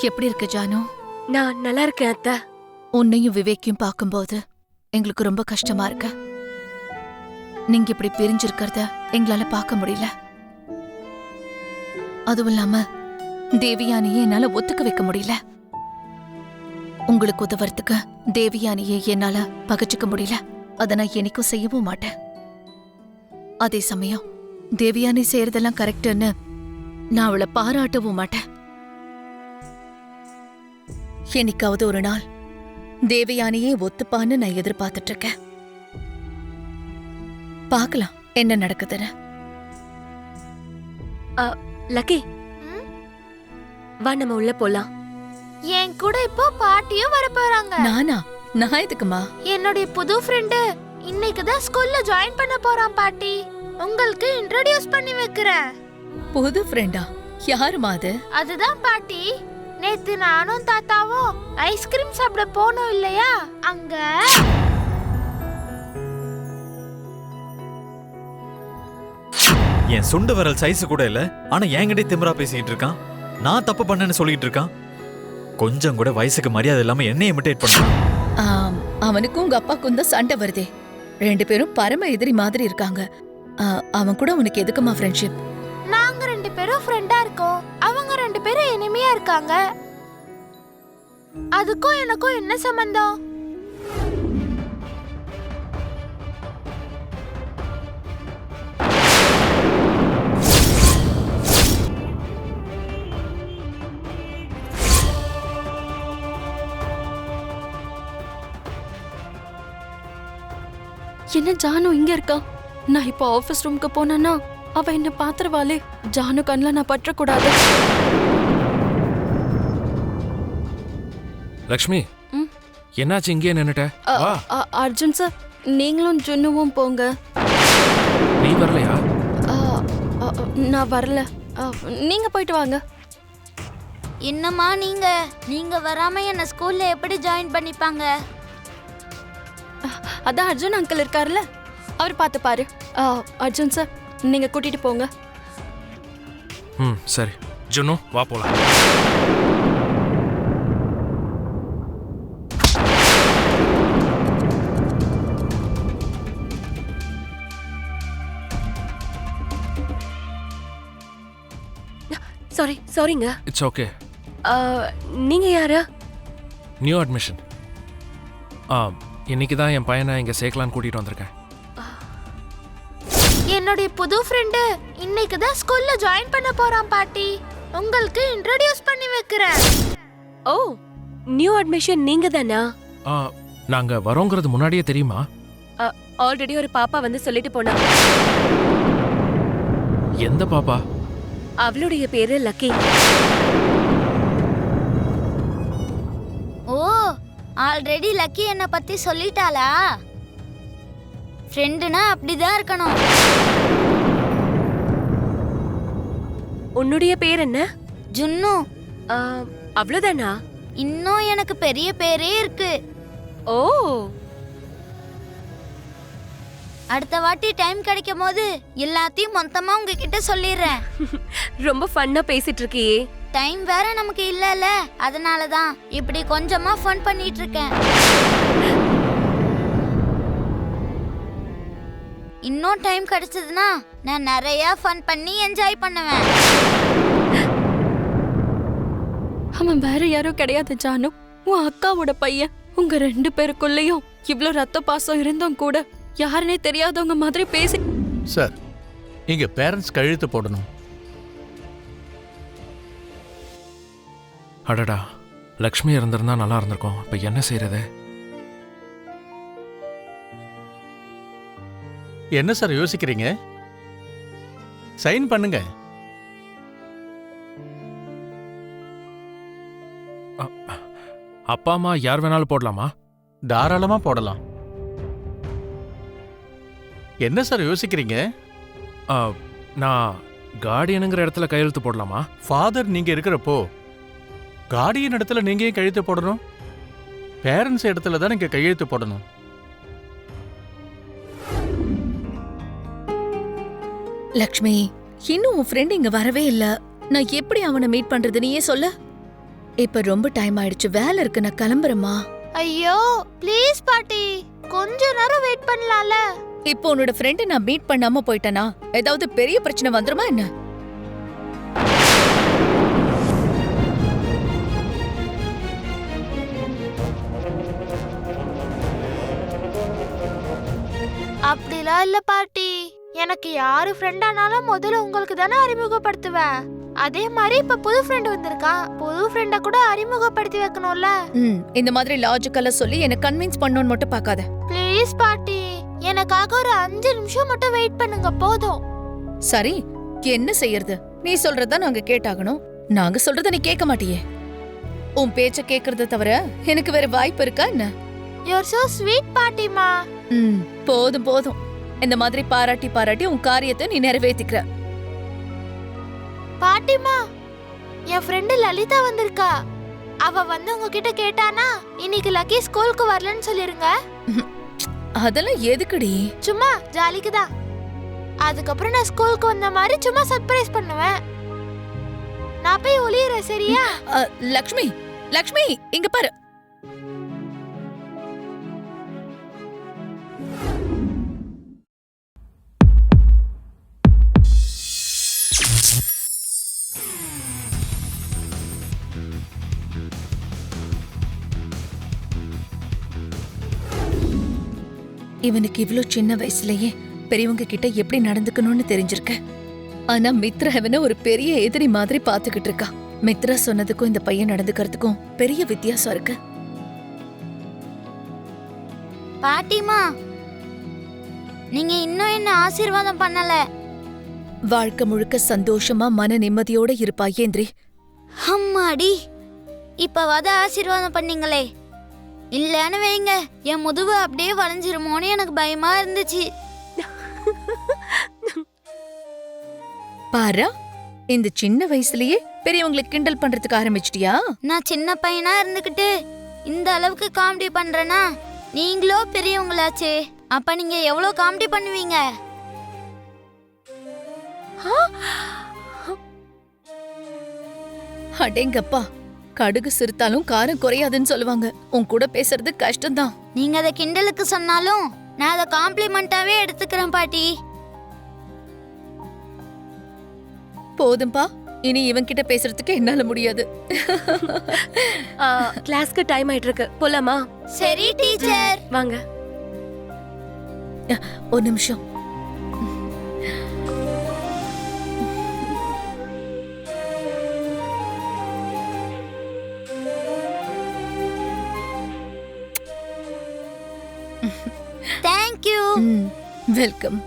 எப்படி இருக்க ஜானு? நான் நல்லா இருக்கேன் அத்தை. உன்னையும் விவேக்கையும் பார்க்கும்போது எங்களுக்கு ரொம்ப கஷ்டமா இருக்கு. நீங்க இப்படி பிரிஞ்சிருக்கிறத எங்களால பார்க்க முடியல. அதுவும் இல்லாம தேவியானியை என்னால ஒத்துக்க வைக்க முடியல. உங்களுக்கு உதவுறதுக்கு தேவியானியை என்னால பகச்சுக்க முடியல. அதை நான் என்னைக்கும் செய்யவும் மாட்டேன். அதே சமயம் தேவியானி செய்யறதெல்லாம் கரெக்டுன்னு நான் அவளை பாராட்டவும் மாட்டேன். என்னைக்காவது ஒரு நாள் தேவயானியே ஒத்துப்பான்னு நான் எதிர்பார்த்துட்டு இருக்கேன். பார்க்கலாம் என்ன நடக்குதுன்னு. லக்கி, வா நம்ம உள்ள போலாம். என் கூட இப்போ பாட்டியும் வர போறாங்க. நானா? நான் எதுக்குமா? என்னுடைய புது ஃப்ரெண்டு இன்னைக்கு தான் ஸ்கூல்ல ஜாயின் பண்ண போறான் பாட்டி. உங்களுக்கு இன்ட்ரோடியூஸ் பண்ணி வைக்கிறேன். புது ஃப்ரெண்டா? யாருமா அது? அதுதான் பாட்டி, நேத்து நானும் தாத்தாவும் ஐஸ்கிரீம் சாப்பிட போனோம் இல்லையா, அங்க என் சுண்டு விரல் சைஸ் கூட இல்ல, ஆனா என்கிட்ட திமிரா பேசிட்டு இருக்கான். நான் தப்பு பண்ணேன்னு சொல்லிட்டு இருக்கான். கொஞ்சம் கூட வயசுக்கு மரியாதை இல்லாம என்ன இமிட்டேட் பண்றான். அவனுக்கும் உங்க அப்பாக்கும் தான் சண்டை வருதே. 2 பேரும் பரம எதிரி மாதிரி இருக்காங்க. அவன் கூட உனக்கு எதுக்குமா ஃப்ரெண்ட்ஷிப்? நாங்க 2 பேரும் ஃப்ரெண்டா இருக்கோம், அவங்க 2 பேரும் எனிமியா இருக்காங்க. அதுக்கும் எனக்கும் என்ன சம்பந்தம்? என்ன ஜானு இங்க இருக்கா? நான் இப்போ ஆபீஸ் ரூமுக்கு போனா அவ என்ன பாத்துருவாளே. ஜானு கண்ணில் நான் பற்றக்கூடாது. லக்ஷ்மி, என்னாச்சு இங்கே நின்னுட்ட? அர்ஜுன் சார், நீங்களும் ஜுன்னுவும் போங்க. நீ வரலையா? நான் வரல, நீங்க போயிட்டு வாங்க. என்னம்மா நீங்க வராம என்ன ஸ்கூல்ல எப்படி ஜாயின் பண்ணிப்பாங்க? அதான் அர்ஜுன் அங்கிள் இருக்காருல்ல, அவர் பார்த்து பாரு. அர்ஜுன் சார், நீங்க கூட்டிட்டு போங்க. சரி ஜுன்னு, வா போலாம். சாரிங்க. It's okay. நீங்க யாரா? New admission. இன்னைக்கு தான் என் பையனை இங்க சேர்க்கலான்னு கூட்டிட்டு வந்திருக்கேன். என்னுடைய புது ஃப்ரெண்டு இன்னைக்கு தான் ஸ்கூல்ல ஜாயின் பண்ண போறான் பாட்டி. உங்களுக்கு இன்ட்ரோடியூஸ் பண்ணி வைக்கிறேன். ஓ, நியூ அட்மிஷன் நீங்க தானா? நாங்க வரோங்கிறது முன்னாடியே தெரியுமா? ஆல்ரெடி ஒரு பாப்பா வந்து சொல்லிட்டு போனா. எந்த பாப்பா? அவளுடைய பேரு லக்கி. ஓ, ஆல்ரெடி லக்கி என்ன பத்தி சொல்லிட்டாளா? ஃப்ரெண்டுனா அப்படிதான் இருக்கணும். உன்னுடைய பேர் என்ன? ஜுன்னு. அவ்வளவுதானா? இன்னும் எனக்கு பெரிய பேரே இருக்கு. ஓ, அடுத்த வாட்டி டைம் கிடைக்கும் போது எல்லாத்தையும் மொத்தமா உங்ககிட்ட சொல்லிடுறேன். ரொம்ப ஃபன்னா பேசிட்டு இருக்கியே. டைம் வேற நமக்கு இல்லல, அதனாலதான் இப்படி கொஞ்சமா ஃபன் பண்ணிட்டு இருக்கேன். இன்னும் டைம் கிடைச்சதுன்னா நான் நிறைய ஃபன் பண்ணி என்ஜாய் பண்ணுவேன். அவன் வேற யாரும் கிடையாது ஜானு, உன் அக்காவோட பையன். உங்க 2 பேருக்குள்ளேயும் இவ்ளோ ரத்த பாசம் இருந்தும் கூட யாருன்னே தெரியாதவங்க மாதிரி பேசி. சார், இங்க பேரண்ட்ஸ் கழுத்து போடணும். அடடா, லக்ஷ்மி இருந்திருந்தா நல்லா இருந்திருக்கும். இப்ப என்ன செய்யறது? என்ன சார் யோசிக்கிறீங்க? சைன் பண்ணுங்க. அப்பா அம்மா யார் வேணாலும் போடலாமா? தாராளமா போடலாம். என்ன சார் யோசிக்கிறீங்க? நான் கார்டியனுங்கிற இடத்துல கையெழுத்து போடலாமா? ஃபாதர் நீங்க இருக்கிறப்போ கார்டியன் இடத்துல நீங்க ஏன் கையெழுத்து போடணும்? பேரண்ட்ஸ் இடத்துல தான் நீங்க கையெழுத்து போடணும். லக்ஷ்மி, இன்னும் உன் ஃப்ரெண்ட் இங்க வரவே இல்ல. நான் எப்படி அவனை மீட் பண்றது, நீயே சொல்ல. இப்ப ரொம்ப டைம் ஆயிடுச்சு, வேலை இருக்கு, நான் கிளம்புறேம்மா. ஐயோ ப்ளீஸ் பாட்டி, கொஞ்ச நேரம் வெயிட் பண்ணலாம்ல. இப்போ உன்னோட ஃப்ரெண்டை நான் மீட் பண்ணாம போயிட்டேனா ஏதாவது பெரிய பிரச்சனை வந்துருமா என்ன? அப்படிலாம் இல்ல பாட்டி, எனக்கு யாரு ஃப்ரெண்டானாலும் முதல்ல உங்களுக்கு தானே அறிமுகப்படுத்துவேன். அதே மாதிரி இப்ப புது ஃப்ரெண்ட் வந்திருக்கா, புது ஃப்ரெண்ட கூட அறிமுகப்படுத்தி வைக்கணும்ல. இந்த மாதிரி லாஜிக்கலா சொல்லி என்ன கன்வின்ஸ் பண்ணணும்னு மட்டும் பார்க்காத. ப்ளீஸ் பாட்டி, எனக்காக ஒரு 5 நிமிஷம் மட்டும் வெயிட் பண்ணுங்க போதும். சரி, என்ன செய்யறது? நீ சொல்றத நாங்க கேட்டாகணும், நாங்க சொல்றத நீ கேட்க மாட்டியே. உன் பேச்ச கேக்குறத தவிர எனக்கு வேற வாய்ப்பு இருக்கா என்ன? யூர் சோ ஸ்வீட் பாட்டிமா. போதும் போதும், இந்த மாதிரி பாராட்டி பாராட்டி உன் காரியத்தை நீ நிறைவேற்றிக்கிற. பாட்டிமா, என் ஃப்ரெண்டு லலிதா வந்திருக்கா. அவ வந்து உங்ககிட்ட கேட்டானா இன்னைக்கு லக்கி ஸ்கூலுக்கு வரலன்னு சொல்லிருங்க. அதெல்லாம் எதுக்குடி? சும்மா ஜாலிக்கு தான். அதுக்கப்புறம் நான் ஸ்கூலுக்கு வந்த மாதிரி சும்மா சர்ப்ரைஸ் பண்ணுவேன். நான் போய் ஒளியறேன், சரியா? லக்ஷ்மி, லக்ஷ்மி இங்க பாரு. இவனுக்கு இவ்ளோ சின்ன வயசுலயே பெரியவங்க கிட்ட எப்படி நடந்துக்கணும்னு தெரிஞ்சிருக்க. ஆனா மித்ரா இவனை ஒரு பெரிய எதிரி மாதிரி பாத்துக்கிட்டு இருக்கா. மித்ரா சொன்னதுக்கும் இந்த பையன் நடந்துக்கிறதுக்கும் பெரிய வித்தியாசம் இருக்கு. பாட்டிமா, நீங்க இன்னும் என்ன ஆசீர்வாதம் பண்ணல. வாழ்க்கை முழுக்க சந்தோஷமா மன நிம்மதியோட இருப்பா ஏந்திரி. அம்மாடி, இப்பவாத ஆசீர்வாதம் பண்ணீங்களே. இல்லன்னு வைங்க, என் முதுகு அப்படியே வளைஞ்சிருமோன்னு எனக்கு பயமா இருந்துச்சு. பாரா, இந்த சின்ன வயசுலயே பெரியவங்களுக்கு கிண்டல் பண்றதுக்கு ஆரம்பிச்சிட்டியா? நான் சின்ன பையனா இருந்துகிட்டு இந்த அளவுக்கு காமெடி பண்றேனா, நீங்களோ பெரியவங்களாச்சே, அப்ப நீங்க எவ்வளவு காமெடி பண்ணுவீங்க? அடேங்கப்பா, கடுகு சிறுத்தாலும் காரம் குறையாதுன்னு சொல்லுவாங்க. உன் கூட பேசுறது கஷ்டம்தான். நீங்க அதை கிண்டலுக்கு சொன்னாலும் நான் அதை காம்ப்ளிமெண்டாவே எடுத்துக்கிறேன் பாட்டி. போதும்பா, இனி இவன் கிட்ட பேசுறதுக்கு என்னால முடியாது. கிளாஸ்க்கு டைம் ஆயிட்டு இருக்கு, போலாமா? சரி டீச்சர். வாங்க. ஒரு நிமிஷம். தேங்க்யூ. வெல்கம்.